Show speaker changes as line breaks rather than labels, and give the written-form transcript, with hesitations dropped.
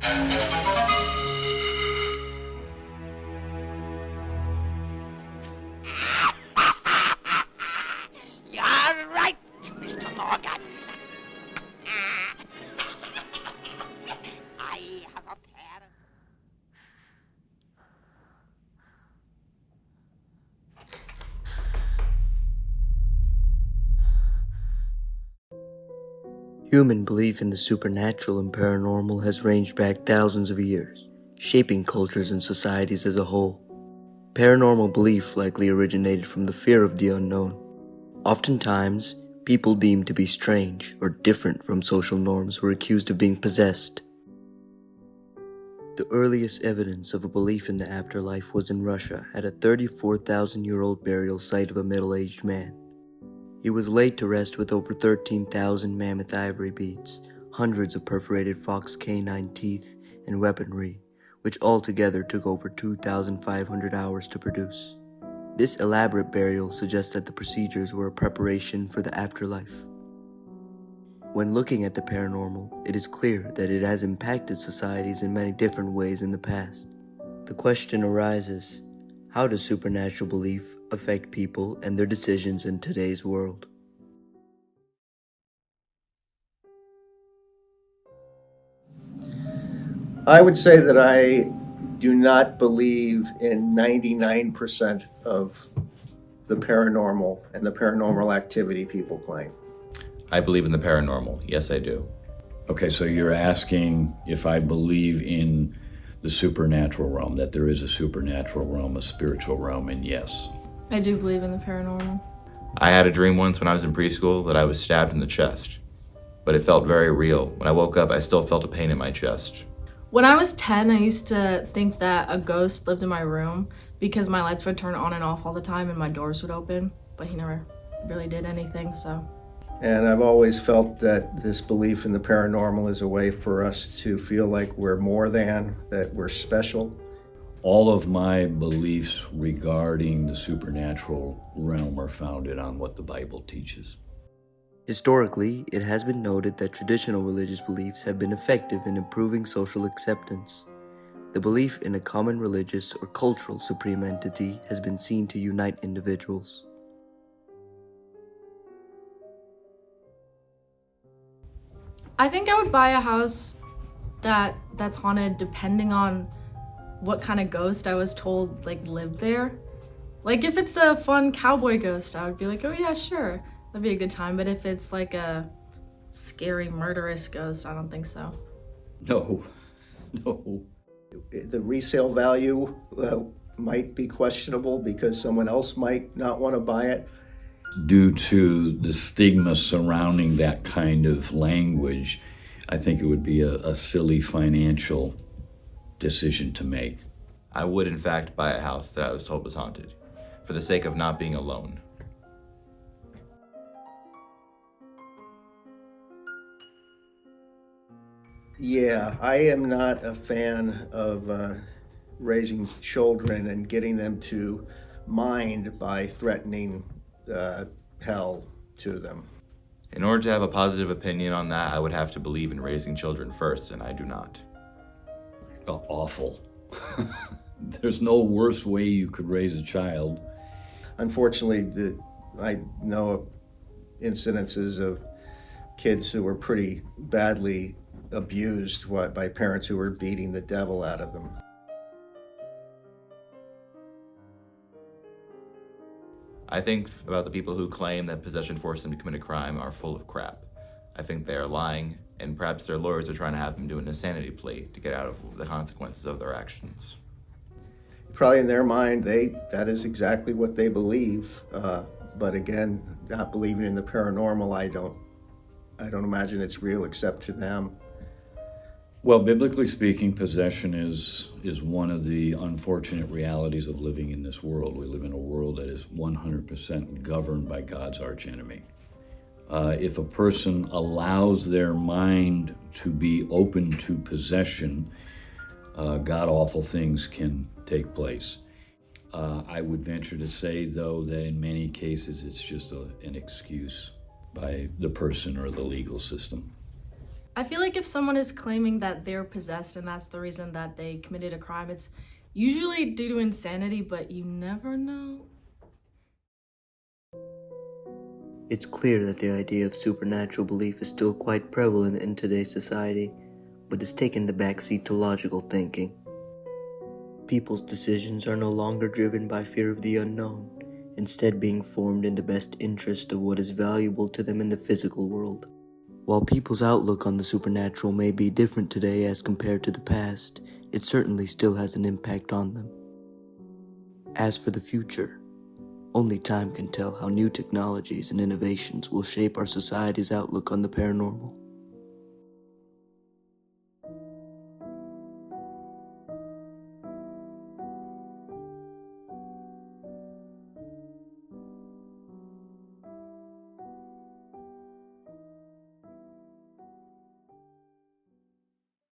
You're right, Mr. Morgan. I have a plan.
Human belief in the supernatural and paranormal has ranged back thousands of years, shaping cultures and societies as a whole. Paranormal belief likely originated from the fear of the unknown. Oftentimes, people deemed to be strange or different from social norms were accused of being possessed. The earliest evidence of a belief in the afterlife was in Russia at a 34,000-year-old burial site of a middle-aged man. He was laid to rest with over 13,000 mammoth ivory beads, hundreds of perforated fox canine teeth, and weaponry, which altogether took over 2,500 hours to produce. This elaborate burial suggests that the procedures were a preparation for the afterlife. When looking at the paranormal, it is clear that it has impacted societies in many different ways in the past. The question arises, how does supernatural belief affect people and their decisions in today's world?
I would say that I do not believe in 99% of the paranormal and the paranormal activity people claim.
I believe in the paranormal. Yes, I do.
Okay, so you're asking if I believe in the supernatural realm, that there is a supernatural realm, a spiritual realm, and yes.
I do believe in the paranormal.
I had a dream once when I was in preschool that I was stabbed in the chest, but it felt very real. When I woke up, I still felt a pain in my chest.
When I was 10, I used to think that a ghost lived in my room because my lights would turn on and off all the time and my doors would open, but he never really did anything, so.
And I've always felt that this belief in the paranormal is a way for us to feel like we're more than, that we're special.
All of my beliefs regarding the supernatural realm are founded on what the Bible teaches.
Historically, it has been noted that traditional religious beliefs have been effective in improving social acceptance. The belief in a common religious or cultural supreme entity has been seen to unite individuals.
I think I would buy a house that's haunted depending on what kind of ghost I was told lived there. Like if it's a fun cowboy ghost, I would be like, oh yeah, sure, that'd be a good time. But if it's like a scary murderous ghost, I don't think so.
No.
The resale value might be questionable because someone else might not want to buy it.
Due to the stigma surrounding that kind of language, I think it would be a silly financial decision to make.
I would, in fact, buy a house that I was told was haunted, for the sake of not being alone.
Yeah, I am not a fan of raising children and getting them to mind by threatening hell to them.
In order to have a positive opinion on that, I would have to believe in raising children first, and I do not.
Awful. There's no worse way you could raise a child.
Unfortunately, I know of incidences of kids who were pretty badly abused by parents who were beating the devil out of them.
I think about the people who claim that possession forced them to commit a crime are full of crap. I think they are lying, and perhaps their lawyers are trying to have them do an insanity plea to get out of the consequences of their actions.
Probably in their mind, that is exactly what they believe. But again, not believing in the paranormal, I don't imagine it's real except to them.
Well, biblically speaking, possession is one of the unfortunate realities of living in this world. We live in a world that is 100% governed by God's archenemy. If a person allows their mind to be open to possession, god-awful things can take place. I would venture to say, though, that in many cases it's just an excuse by the person or the legal system.
I feel like if someone is claiming that they're possessed and that's the reason that they committed a crime, it's usually due to insanity, but you never know.
It's clear that the idea of supernatural belief is still quite prevalent in today's society, but has taken the backseat to logical thinking. People's decisions are no longer driven by fear of the unknown, instead being formed in the best interest of what is valuable to them in the physical world. While people's outlook on the supernatural may be different today as compared to the past, it certainly still has an impact on them. As for the future, only time can tell how new technologies and innovations will shape our society's outlook on the paranormal.